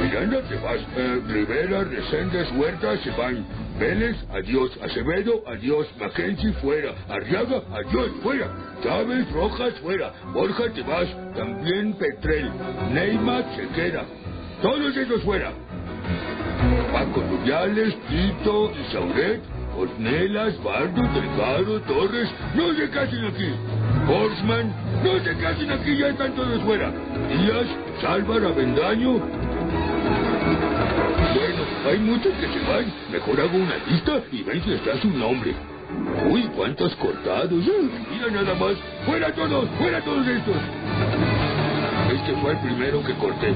Miranda te vas. Rivera, Reséndez, Huerta se van. Vélez, adiós. Acevedo, adiós. Mackenzie, fuera. Arriaga, adiós, fuera. Chávez, Rojas, fuera. Borja, te vas. También Petrel. Neymar se queda. Todos ellos fuera. Paco Rubiales, Tito, Isauret, Ornelas, Bardo, Delgado, Torres, no se casen aquí. Horstman, no se casen aquí, ya están todos fuera. Díaz, Salvar, Avendaño. Bueno, hay muchos que se van. Mejor hago una lista y ven si está su nombre. Uy, cuántos cortados. Mira nada más. ¡Fuera todos! ¡Fuera todos estos! Este fue el primero que corté.